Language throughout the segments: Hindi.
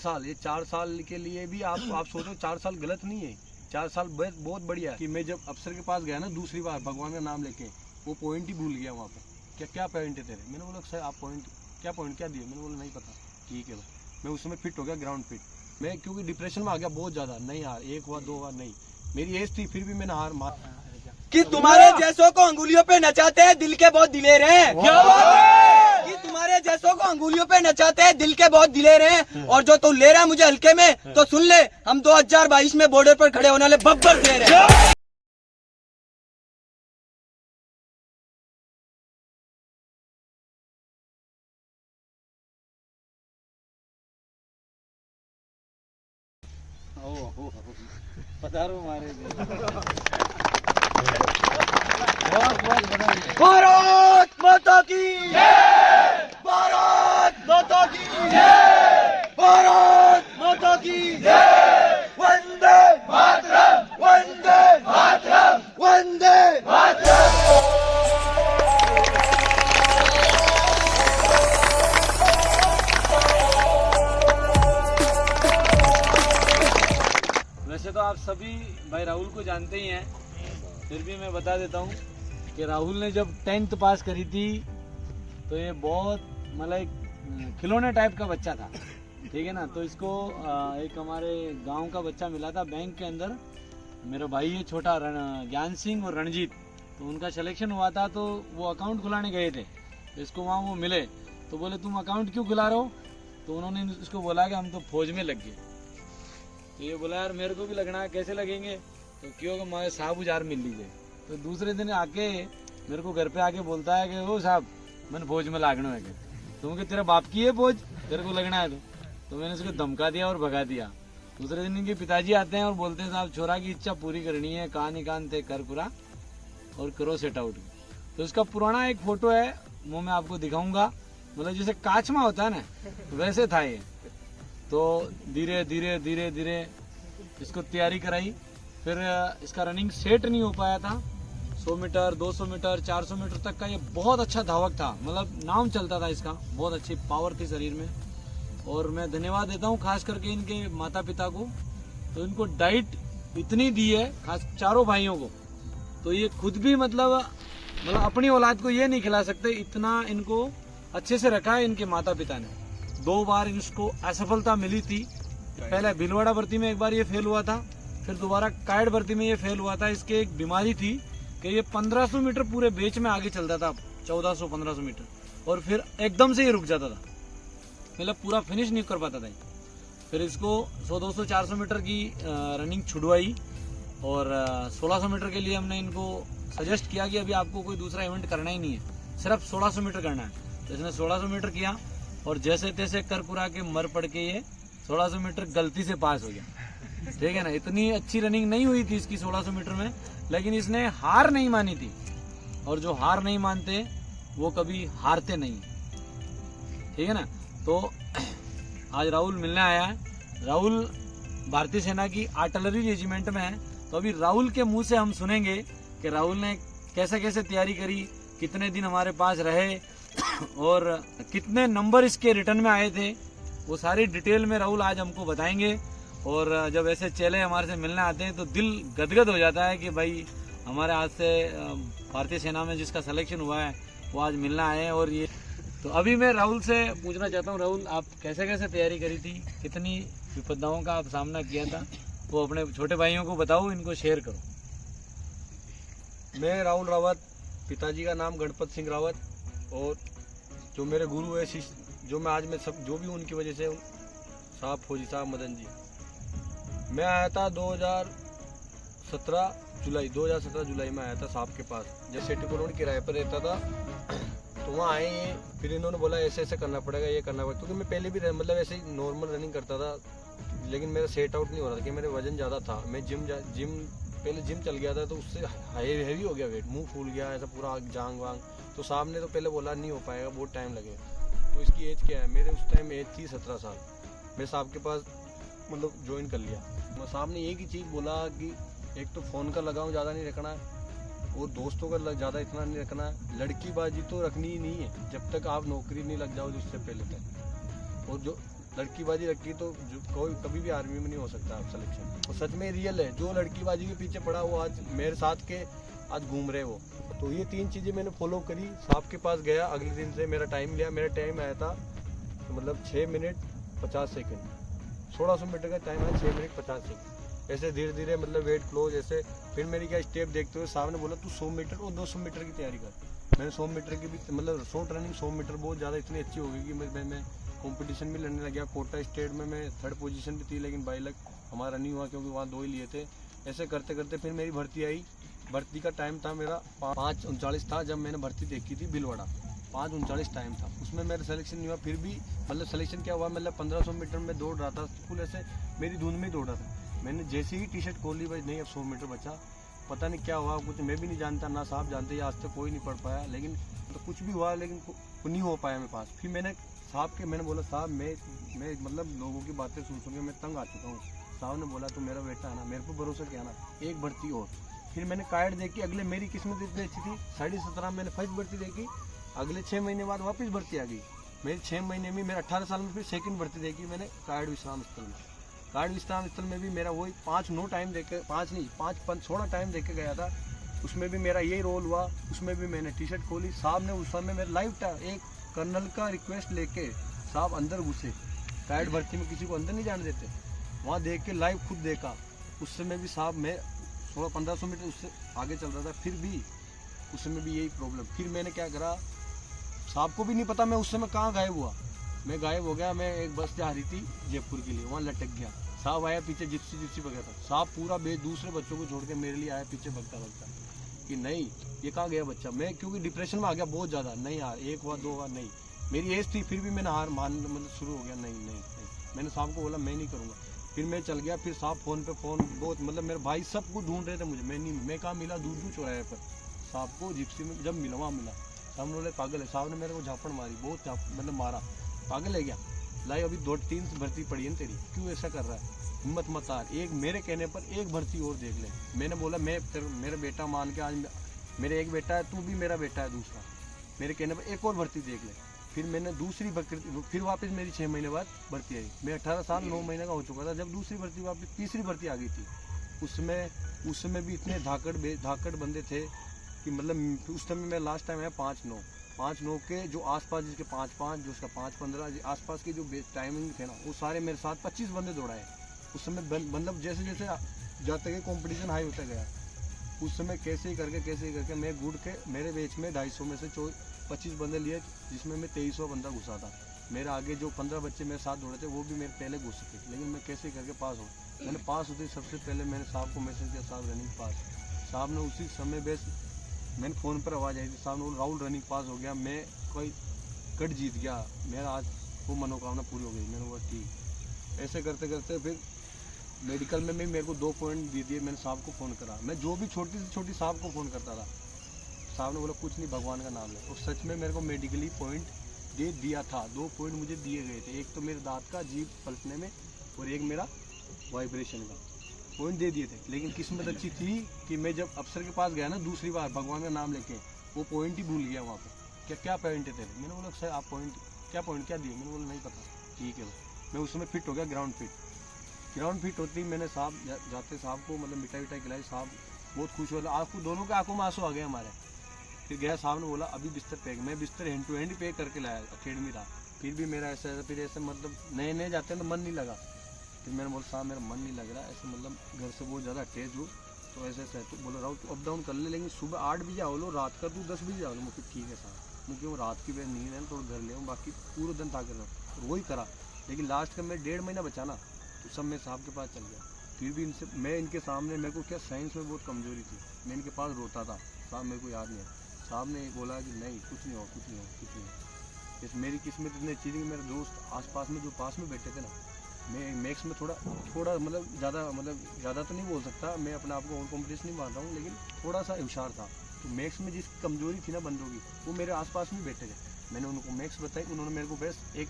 साल, ये 4 साल के लिए भी आप सोचो 4 साल गलत नहीं है, 4 साल बहुत बढ़िया है। कि मैं जब अफसर के पास गया ना दूसरी बार भगवान का नाम लेके, वो पॉइंट ही भूल गया वहाँ पर। क्या पॉइंट है तेरे? मैंने बोला सर आप पॉइंट क्या दिए? मैंने बोला नहीं पता। ठीक है भाई, मैं उसमें फिट हो गया, ग्राउंड फिट। मैं क्योंकि डिप्रेशन में आ गया बहुत ज़्यादा, नहीं यार 1 बार 2 बार नहीं, मेरी एज थी फिर भी मैंने हार मार। कि तुम्हारे जैसों को अंगुलियों पे नचाते हैं, दिल के बहुत दिलेर हैं। क्या बात है? कि तुम्हारे जैसों को अंगुलियों पे नचाते हैं, दिल के बहुत दिलेर हैं। और जो तू ले रहा है मुझे हल्के में, तो सुन ले, हम 2022 में बॉर्डर पर खड़े होने वाले बब्बर दे रहे हैं। पधारो हमारे भारत माता की जय, भारत माता की जय, भारत माता की जय, वंदे मातरम, वंदे मातरम, वंदे मातरम। वैसे तो आप सभी भाई राहुल को जानते ही हैं, फिर भी मैं बता देता हूँ कि राहुल ने जब 10th पास करी थी तो ये बहुत मतलब एक खिलौने टाइप का बच्चा था, ठीक है ना। तो इसको एक हमारे गांव का बच्चा मिला था बैंक के अंदर, मेरा भाई है छोटा ज्ञान सिंह और रणजीत, तो उनका सिलेक्शन हुआ था, तो वो अकाउंट खुलाने गए थे, तो इसको वहाँ वो मिले, तो बोले तुम अकाउंट क्यों खुला रहे हो? तो उन्होंने इसको बोला कि हम तो फौज में लग गए। तो ये बोला यार मेरे को भी लगना है, कैसे लगेंगे? तो क्यों कि हमारे साहब उजार मिल लीजिए। तो दूसरे दिन आके मेरे को घर पे आके बोलता है कि ओ साहब मैंने फौज में लागना है, तुम तेरा बाप की है फौज, तेरे को लगना है? तो मैंने उसको धमका दिया और भगा दिया। दूसरे दिन इनके पिताजी आते हैं और बोलते हैं साहब छोरा की इच्छा पूरी करनी है, कान ही कान थे कर पूरा और करो सेट आउट। तो इसका पुराना एक फोटो है, वो मैं आपको दिखाऊंगा, मतलब जैसे काचमा होता है ना वैसे था ये। तो धीरे धीरे धीरे धीरे इसको तैयारी कराई, फिर इसका रनिंग सेट नहीं हो पाया था। 100 मीटर 200 मीटर 400 मीटर तक का ये बहुत अच्छा धावक था, मतलब नाम चलता था इसका, बहुत अच्छी पावर थी शरीर में। और मैं धन्यवाद देता हूँ खास करके इनके माता पिता को, तो इनको डाइट इतनी दी है, खास चारों भाइयों को, तो ये खुद भी मतलब अपनी औलाद को ये नहीं खिला सकते, इतना इनको अच्छे से रखा है इनके माता पिता ने। 2 बार इसको असफलता मिली थी, पहले भीलवाड़ा भर्ती में एक बार ये फेल हुआ था, फिर दोबारा कायड़ भर्ती में ये फेल हुआ था। इसके एक बीमारी थी कि ये 1500 मीटर पूरे बेच में आगे चलता था, 1400-1500 मीटर, और फिर एकदम से ये रुक जाता था, मतलब पूरा फिनिश नहीं कर पाता था। फिर इसको 100 200 400 मीटर की रनिंग छुड़वाई, और 1600 मीटर के लिए हमने इनको सजेस्ट किया कि अभी आपको कोई दूसरा इवेंट करना ही नहीं है, सिर्फ 1600 मीटर करना है। तो इसने 1600 मीटर किया और जैसे तैसे कर पुरा के मर पड़ के ये 1600 मीटर गलती से पास हो गया, ठीक है ना। इतनी अच्छी रनिंग नहीं हुई थी इसकी 1600 मीटर में, लेकिन इसने हार नहीं मानी थी, और जो हार नहीं मानते वो कभी हारते नहीं, ठीक है ना। तो आज राहुल मिलने आया है। राहुल भारतीय सेना की आर्टिलरी रेजिमेंट में है, तो अभी राहुल के मुंह से हम सुनेंगे कि राहुल ने कैसे कैसे तैयारी करी, कितने दिन हमारे पास रहे और कितने नंबर इसके रिटर्न में आए थे, वो सारी डिटेल में राहुल आज हमको बताएंगे। और जब ऐसे चेले हमारे से मिलने आते हैं तो दिल गदगद हो जाता है कि भाई हमारे आज से भारतीय सेना में जिसका सिलेक्शन हुआ है वो आज मिलने आए हैं। और ये तो अभी मैं राहुल से पूछना चाहता हूँ, राहुल आप कैसे कैसे तैयारी करी थी, कितनी विपदाओं का आप सामना किया था, वो अपने छोटे भाइयों को बताओ, इनको शेयर करो। मैं राहुल रावत, पिताजी का नाम गणपत सिंह रावत, और जो मेरे गुरु है शिष्य, जो मैं आज में सब जो भी उनकी वजह से साहब फौजी साहब मदन जी। मैं आया था 2017 जुलाई में आया था साहब के पास, जब सेठी कॉलोनी किराए पर रहता था। तो वहाँ आए ये, फिर इन्होंने बोला ऐसे ऐसे करना पड़ेगा, ये करना पड़ेगा, क्योंकि मैं पहले भी मतलब ऐसे ही नॉर्मल रनिंग करता था, लेकिन मेरा सेट आउट नहीं हो रहा था कि मेरे वजन ज़्यादा था। मैं पहले जिम चल गया था, तो उससे हैवी हो गया वेट, मुंह फूल गया ऐसा पूरा जांग वांग। तो साहब ने तो पहले बोला नहीं हो पाएगा, बहुत टाइम लगेगा। तो इसकी एज क्या है, मेरे उस टाइम एज थी 17 साल। मैं साहब के पास मतलब ज्वाइन कर लिया। मैं साहब ने एक ही चीज़ बोला कि एक तो फ़ोन का लगाव ज़्यादा नहीं रखना है, और दोस्तों का ज़्यादा इतना नहीं रखना है, लड़की बाजी तो रखनी ही नहीं है जब तक आप नौकरी नहीं लग जाओ उससे पहले तक। और जो लड़कीबाजी रखी तो कोई कभी भी आर्मी में नहीं हो सकता आप सिलेक्शन। और सच में रियल है, जो लड़कीबाजी के पीछे पड़ा वो आज मेरे साथ के आज घूम रहे वो। तो ये 3 चीज़ें मैंने फॉलो करी, साहब के पास गया, अगले दिन से मेरा टाइम लिया, मेरा टाइम आया था तो मतलब 6 मिनट 50 सेकंड, 1600 मीटर का टाइम है 6 मिनट 50 सेकंड। ऐसे धीरे धीरे मतलब वेट क्लोज ऐसे। फिर मेरी क्या स्टेप देखते हुए साहब ने बोला तू 100 मीटर और 200 मीटर की तैयारी कर। मैंने 100 मीटर की भी मतलब शॉर्ट रनिंग 100 मीटर बहुत ज़्यादा इतनी अच्छी हो गई कि मैं कंपटीशन भी लड़ने लग गया। कोटा स्टेट में मैं 3rd पोजीशन पे थी, लेकिन बाई लक हमारा नहीं हुआ क्योंकि वहाँ 2 ही लिए थे। ऐसे करते करते फिर मेरी भर्ती आई। भर्ती का टाइम था मेरा 5:39 था जब मैंने भर्ती देखी थी बिलवाड़ा, 5:39 टाइम था। उसमें मेरा सिलेक्शन नहीं हुआ, फिर भी मतलब सिलेक्शन क्या हुआ, मतलब 1500 मीटर में दौड़ रहा था, फुल ऐसे मेरी धुन में ही दौड़ रहा था। मैंने जैसे ही टी शर्ट खोली भाई नहीं अब 100 मीटर बचा, पता नहीं क्या हुआ, कुछ मैं भी नहीं जानता ना साहब जानते, आज तक कोई नहीं पढ़ पाया, लेकिन तो कुछ भी हुआ लेकिन नहीं हो पाया मेरे पास। फिर मैंने साहब के मैंने बोला साहब मैं मतलब लोगों की बातें सुन के मैं तंग आ चुका हूँ। साहब ने बोला तो मेरा बेटा है ना, मेरे पर भरोसा किया ना, एक भर्ती और। फिर मैंने कार्ड देखी, अगले मेरी किस्मत इतनी अच्छी थी 17.5 मैंने फर्स्ट भर्ती देखी, अगले 6 महीने बाद वापस भर्ती आ गई। मेरे 6 महीने में मेरे 18 साल में फिर सेकंड भर्ती देखी मैंने कार्ड विश्राम स्थल में। कार्ड विश्राम स्थल में भी मेरा वही 5-9 टाइम देख के 5-16 टाइम देख के गया था, उसमें भी मेरा यही रोल हुआ। उसमें भी मैंने टी शर्ट खोली, साहब ने उस समय मेरा लाइव था, एक कर्नल का रिक्वेस्ट लेके साहब अंदर घुसे। कार्ड भर्ती में किसी को अंदर नहीं जाने देते, वहाँ देख के लाइव खुद देखा। उस समय भी साहब मैं 1600-1500 मीटर उससे आगे चल रहा था, फिर भी उस समय भी यही प्रॉब्लम। फिर मैंने क्या करा, साहब को भी नहीं पता मैं उस समय कहाँ गायब हुआ। मैं गायब हो गया, मैं एक बस जा रही थी जयपुर के लिए, वहाँ लटक गया। साहब आया पीछे जिप्सी बगैर था, साहब पूरा दूसरे बच्चों को छोड़ के मेरे लिए आया पीछे भगता कि नहीं ये कहाँ गया बच्चा। मैं क्योंकि डिप्रेशन में आ गया बहुत ज़्यादा, नहीं यार 1 हुआ 2 हुआ नहीं, मेरी एज थी फिर भी मैंने हार मान मतलब शुरू हो गया, नहीं। मैंने साहब को बोला मैं नहीं करूँगा। फिर मैं चल गया, फिर साहब फ़ोन पे फ़ोन बहुत मतलब मेरे भाई सब कुछ ढूंढ रहे थे मुझे, मैं कहाँ मिला, दूर चौराहे पर साहब को जिप्सी में जब मिला वहाँ मिला। साहब ने बोले पागल है, साहब ने मेरे को झापड़ मारी, बहुत मतलब मारा, पागल है क्या, लाई अभी 2-3 भर्ती पड़ी है तेरी, क्यों ऐसा कर रहा है, हिम्मत मत हार, एक मेरे कहने पर एक भर्ती और देख ले। मैंने बोला मैं मेरा बेटा मान के, आज मेरे एक बेटा है, तू भी मेरा बेटा है दूसरा, मेरे कहने पर एक और भर्ती देख ले। फिर मैंने दूसरी भर्ती, फिर वापस मेरी 6 महीने बाद भर्ती आई। मैं 18 साल 9 महीने का हो चुका था जब दूसरी भर्ती वापस तीसरी भर्ती आ गई थी। उस समय भी इतने धाकड़ बंदे थे कि मतलब उस समय मैं लास्ट टाइम आया 5-9 के जो आसपास जिसके 5-5 जो उसका 5-15 आसपास के जो टाइमिंग थे ना, वो सारे मेरे साथ 25 बंदे दौड़ाए। उस समय मतलब जैसे जैसे जाते गए कंपटीशन हाई होता गया, उस समय कैसे ही करके मैं गुड़ के मेरे बेच में 250 में से 25 बंदे लिए, जिसमें मैं 2300 बंदा घुसा था। मेरे आगे जो 15 बच्चे मेरे साथ दौड़े थे वो भी मेरे पहले घुस सके, लेकिन मैं कैसे करके पास हो। मैंने पास होते सबसे पहले मैंने साहब को मैसेज किया, साहब रनिंग पास। साहब ने उसी समय बेस मैंने फ़ोन पर आवाज़ आई थी, साहब ने बोला राहुल रनिंग पास हो गया, मैं कोई कट जीत गया, मेरा आज वो मनोकामना पूरी हो गई। मैंने बोला ठीक। ऐसे करते करते फिर मेडिकल में भी मेरे को 2 पॉइंट दे दिए। मैंने साहब को फ़ोन करा, मैं जो भी छोटी से छोटी साहब को फ़ोन करता था, साहब ने बोला कुछ नहीं भगवान का नाम है। और सच में मेरे को मेडिकली पॉइंट दे दिया था, 2 पॉइंट मुझे दिए गए थे, एक तो मेरे दांत का जीभ पलटने में और एक मेरा वाइब्रेशन का पॉइंट दे दिए थे। लेकिन किस्मत अच्छी थी कि मैं जब अफसर के पास गया ना दूसरी बार भगवान का नाम लेके, वो पॉइंट ही भूल गया वहाँ पर। क्या पॉइंट है तेरे? मैंने बोला सर आप पॉइंट क्या दिए? मैंने बोला नहीं पता। ठीक है, मैं उसमें फिट हो गया, ग्राउंड फिट होती मैंने साहब जाते साहब को मतलब मिठाई खिलाई, साहब बहुत खुश हो, आपको दोनों के आंखों में आंसू आ गए हमारे। फिर गया, साहब ने बोला अभी बिस्तर पैक, मैं बिस्तर हैंड टू हैंड पैक करके लाया, अकेडमी था। फिर भी मेरा ऐसा फिर ऐसे मतलब नए जाते हैं तो मन नहीं लगा। फिर मैंने बोला साहब मेरा मन नहीं लग रहा, ऐसे मतलब घर से बहुत ज़्यादा अटैच हूँ, तो ऐसे है। तो बोला राहुल तू अप डाउन कर ले, लेकिन सुबह 8 बजे आओ लो, रात का तू 10 बजे आओ लो। मुझे ठीक है साहब, मुझे वो रात की वजह नींद है थोड़ा घर ले आऊँ, बाकी पूरे दिन ताकत रहो। वही करा, लेकिन लास्ट का मैं 1.5 महीना बचा ना, तो सब मैं साहब के पास चल गया। फिर भी मैं इनके सामने, मेरे को क्या साइंस में बहुत कमजोरी थी, मैं इनके पास रोता था। साहब मेरे को याद नहीं है, साहब ने बोला कि नहीं कुछ नहीं हो। जैसे मेरी किस्मत इतनी अच्छी थी कि मेरे दोस्त आसपास में जो पास में बैठे थे ना, मैं मैक्स में थोड़ा मतलब ज़्यादा तो नहीं बोल सकता, मैं अपने आप को और कॉम्पिटिशन नहीं मानता हूँ, लेकिन थोड़ा सा होशियार था। तो मैक्स में जिसकी कमजोरी थी ना बंदों की, वो मेरे आसपास में बैठे थे। मैंने उनको मैक्स बताई, उन्होंने मेरे को बेस्ट एक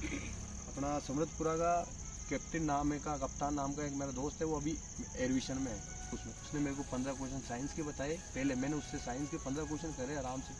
अपना समृद्धपुरा का कैप्टन नाम है का कप्तान नाम का एक मेरा दोस्त है, वो अभी एयरविशन में है, उसमें उसने मेरे को 15 क्वेश्चन साइंस के बताए। पहले मैंने उससे साइंस के 15 क्वेश्चन करे आराम से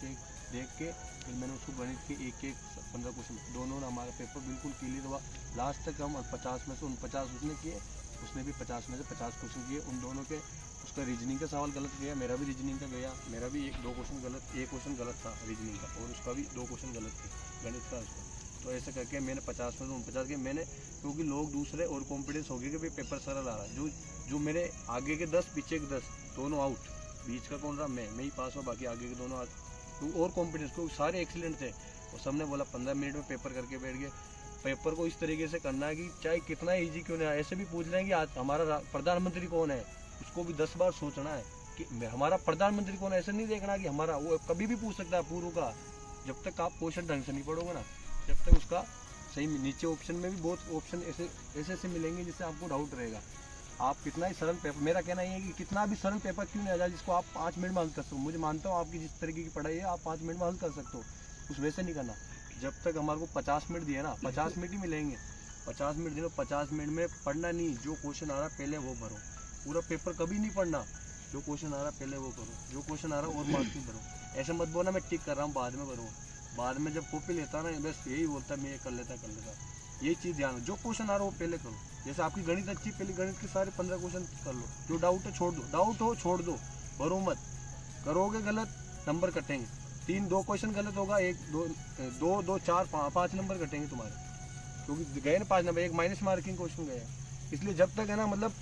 देख के, फिर मैंने उसको गणित के एक 15 क्वेश्चन, दोनों ने हमारा पेपर बिल्कुल क्लियर हुआ। लास्ट तक हम 50 में से 49 उसने किए, उसने भी 50 में से 50 क्वेश्चन किए। उन दोनों के, उसका रीजनिंग का सवाल गलत गया, मेरा भी रीजनिंग का गया, मेरा भी 1-2 क्वेश्चन गलत, एक क्वेश्चन गलत था रीजनिंग का, और उसका भी 2 क्वेश्चन गलत थे गणित का उसका। तो ऐसा करके मैंने 50 में से 49 के मैंने, क्योंकि लोग दूसरे और कॉन्फिडेंस हो गया कि भाई पेपर सरल आ रहा है। जो मेरे आगे के 10 पीछे के 10 दोनों आउट, बीच का कौन रहा, मैं ही पास हुआ, बाकी आगे के दोनों तो और कॉन्फिडेंस, क्योंकि सारे एक्सीलेंट थे। और सबने बोला 15 मिनट में पेपर करके बैठ गए। पेपर को इस तरीके से करना है कि चाहे कितना ईजी क्यों नहीं, ऐसे भी पूछ रहे हैं कि आज हमारा प्रधानमंत्री कौन है, उसको भी 10 बार सोचना है कि हमारा प्रधानमंत्री कौन है। ऐसे नहीं देखना कि हमारा, वो कभी भी पूछ सकता है पूर्व का। जब तक आप क्वेश्चन ढंग से नहीं पढ़ोगे ना, जब तक उसका सही, नीचे ऑप्शन में भी बहुत ऑप्शन ऐसे मिलेंगे जिससे आपको डाउट रहेगा। आप कितना ही सरल पेपर, मेरा कहना ये है कि कितना भी सरल पेपर क्यों नहीं आ जाए जिसको आप 5 मिनट में हल कर सकते हो। मुझे मानता हूँ आपकी जिस तरीके की पढ़ाई है आप 5 मिनट में हल कर सकते हो, उस वैसे नहीं करना। जब तक हमारे को 50 मिनट दिए ना, 50 मिनट ही मिलेंगे, 50 मिनट दिए, 50 मिनट में पढ़ना नहीं, जो क्वेश्चन आ रहा है पहले वो भरो। पूरा पेपर कभी नहीं पढ़ना, जो क्वेश्चन आ रहा है पहले वो करो, जो क्वेश्चन आ रहा है और मार्क्स भरो। ऐसे मत बोलना मैं टिक कर रहा हूँ बाद में भरूँ, बाद में जब कॉपी लेता ना बस यही बोलता मैं ये कर लेता। ये चीज़ ध्यान, जो क्वेश्चन आ रहा है वो पहले करो। जैसे आपकी गणित अच्छी, पहले गणित के सारे 15 क्वेश्चन कर लो, जो डाउट है छोड़ दो, डाउट हो छोड़ दो, भरो मत। करोगे गलत नंबर कटेंगे, 2 क्वेश्चन गलत होगा, 1 2 2 4 5 नंबर कटेंगे तुम्हारे, क्योंकि गए ना 5 नंबर, एक माइनस मार्किंग क्वेश्चन गया। इसलिए जब तक है ना, मतलब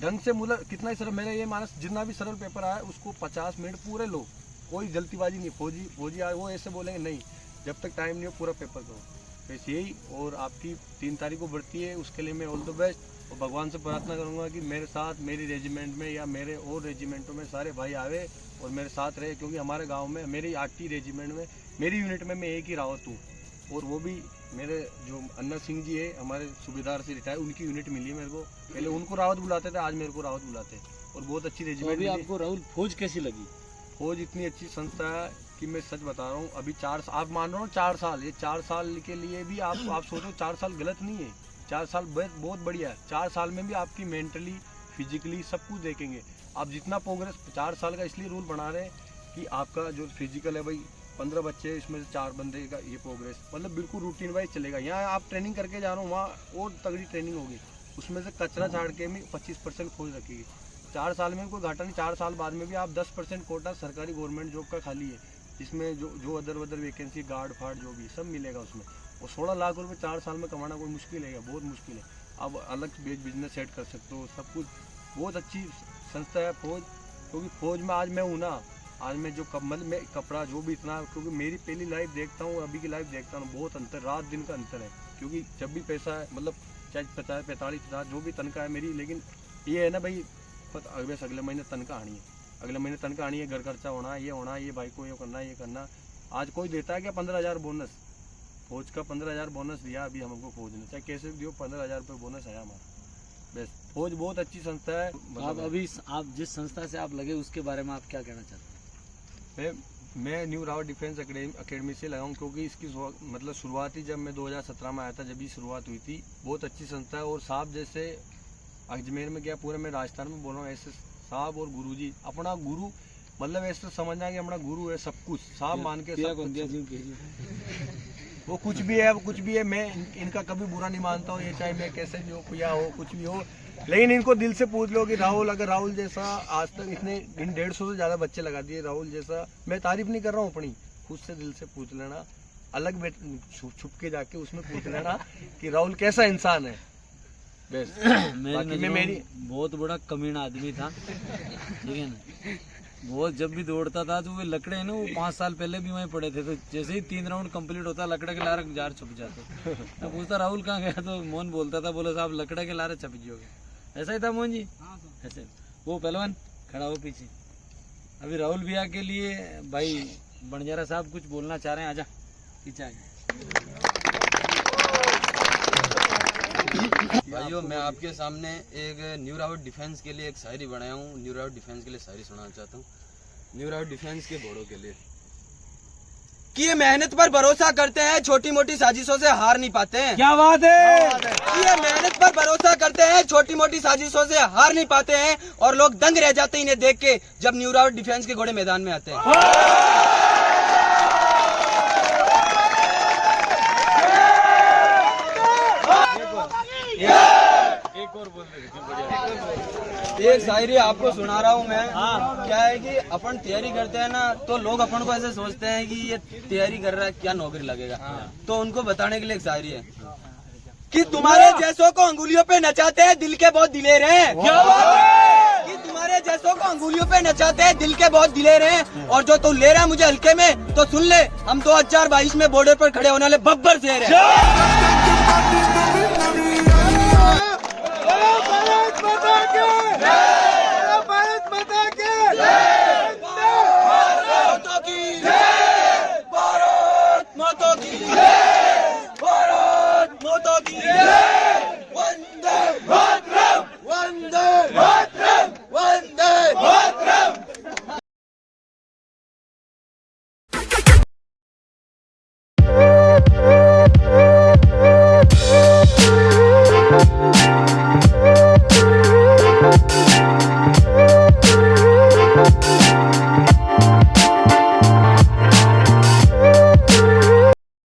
ढंग से, मतलब कितना ही सरल, मेरा ये मानस जितना भी सरल पेपर आया उसको 50 मिनट पूरे लो, कोई जल्दीबाजी नहीं। फौजी आए वो ऐसे बोलेंगे नहीं, जब तक टाइम नहीं हो पूरा पेपर करो। बस यही, और आपकी 3 तारीख को बढ़ती है, उसके लिए मैं ऑल द बेस्ट, और भगवान से प्रार्थना करूंगा कि मेरे साथ मेरी रेजिमेंट में या मेरे और रेजिमेंटों में सारे भाई आवे और मेरे साथ रहे, क्योंकि हमारे गांव में मेरी 8वीं रेजिमेंट में मेरी यूनिट में मैं एक ही रावत हूँ, और वो भी मेरे जो अन्ना सिंह जी है हमारे सूबेदार से रिटायर, उनकी यूनिट मिली है मेरे को। पहले उनको रावत बुलाते थे, आज मेरे को रावत बुलाते हैं, और बहुत अच्छी रेजिमेंट। अभी आपको राहुल फौज कैसी लगी? फौज इतनी अच्छी संस्था है कि मैं सच बता रहा हूँ। अभी 4 आप मान रहे हो 4 साल, ये 4 साल के लिए भी आप सोचो 4 साल गलत नहीं है, 4 साल बहुत बढ़िया है। 4 साल में भी आपकी मेंटली फिजिकली सब कुछ देखेंगे आप, जितना प्रोग्रेस 4 साल का इसलिए रूल बना रहे हैं कि आपका जो फिजिकल है भाई 15 बच्चे, इसमें से 4 बंदे का ये प्रोग्रेस, मतलब बिल्कुल रूटीन वाइज चलेगा। यहाँ आप ट्रेनिंग करके जा रहा हूँ, वहाँ और तगड़ी ट्रेनिंग होगी, उसमें से कचरा झाड़ के भी 25% फौज रखेगी। 4 साल में कोई घाटा नहीं, 4 साल बाद में भी आप 10% कोटा सरकारी गवर्नमेंट जॉब का खाली है, जिसमें जो अदर वैकेंसी गार्ड फार्ड जो भी सब मिलेगा उसमें। और 16 लाख रुपए 4 साल में कमाना कोई मुश्किल है, बहुत मुश्किल है। आप अलग बिजनेस सेट कर सकते हो, सब कुछ बहुत अच्छी संस्था है फौज। क्योंकि फौज में आज मैं हूँ ना, आज मैं जो मतलब मैं कपड़ा जो भी इतना, क्योंकि मेरी पहली लाइफ देखता हूँ अभी की लाइफ देखता हूँ, बहुत अंतर, रात दिन का अंतर है। क्योंकि जब भी पैसा है, मतलब चाहे 50 45 50 जो भी तनख्वाह है मेरी, लेकिन ये है ना भाई अगले महीने तनख्वाह आनी है, अगले महीने तनख्वाह आनी है, घर खर्चा होना, ये भाई को ये करना। आज कोई देता है क्या 15,000 बोनस? फौज का 15,000 बोनस दिया अभी हमको फौज ने, चाहे कैसे भी दियो 15,000 रुपये बोनस आया हमारा। बस फौज बहुत अच्छी संस्था है। आप अभी आप जिस संस्था से आप लगे उसके बारे में आप क्या कहना चाहते हैं? मैं न्यू रावत डिफेंस अकेडमी से लगा हूँ, क्योंकि इसकी मतलब शुरुआत ही जब मैं 2017 में आया था, जब ही शुरुआत हुई थी। बहुत अच्छी संस्था है, और साहब जैसे अजमेर में गया, पूरे मैं राजस्थान में बोल रहा हूँ, ऐसे साहब और गुरुजी, अपना गुरु, मतलब ऐसे समझना कि अपना गुरु है सब कुछ, साहब मान के वो कुछ भी है, मैं इनका कभी बुरा नहीं मानता हूँ, ये चाहे मैं कैसे भी हो, कुया हो, कुछ भी हो, लेकिन इनको दिल से पूछ लो कि राहुल, अगर राहुल जैसा आज तक इतने 150 से ज़्यादा बच्चे लगा दिए, राहुल जैसा, मैं तारीफ नहीं कर रहा हूँ अपनी, खुद से दिल से पूछ लेना, अलग छुप के जाके उसमें पूछ लेना कि राहुल कैसा इंसान है। मेरी बहुत बड़ा कमीना आदमी था, ठीक है ना, बहुत जब भी दौड़ता था तो वो लकड़े ना, वो 5 साल पहले भी वहीं पड़े थे, तो जैसे ही 3 राउंड कंप्लीट होता लकड़े के लारे जार छुप जाते। मैं पूछता राहुल कहाँ गया, तो मोहन बोलता था, बोले साहब लकड़े के लारे छप जियोगे। ऐसा ही था मोहन जी। ऐसे वो पहलवान खड़ा हो पीछे। अभी राहुल भैया के लिए भाई बंजारा साहब कुछ बोलना चाह रहे हैं, आजा पीछे आगे। भाइयों, मैं आपके सामने एक न्यू रावत डिफेंस के लिए एक शायरी बनाया हूँ। न्यू रावत डिफेंस के लिए शायरी सुनाना चाहता हूँ। न्यू रावत डिफेंस के घोड़ों के लिए। कि ये मेहनत पर भरोसा करते हैं, छोटी मोटी साजिशों से हार नहीं पाते हैं। क्या बात है। कि ये मेहनत पर भरोसा करते हैं, छोटी मोटी साजिशों से हार नहीं पाते हैं और लोग दंग रह जाते हैं इन्हें देख के जब न्यू राउट डिफेंस के घोड़े मैदान में आते हैं। एक और बोल दे। एक शायरी आपको सुना रहा हूँ मैं। क्या है कि अपन तैयारी करते हैं ना तो लोग अपन को ऐसे सोचते हैं कि ये तैयारी कर रहा है क्या नौकरी लगेगा, तो उनको बताने के लिए एक शायरी है कि तुम्हारे जैसों को अंगुलियों पे नचाते हैं दिल के बहुत दिलेर हैं। क्या बात है? कि तुम्हारे जैसों को अंगुलियों पे नचाते हैं दिल के बहुत दिलेर हैं और जो तू ले रहा है मुझे हल्के में तो सुन ले, हम 2022 में बॉर्डर पर खड़े होने वाले बब्बर शेर हैं।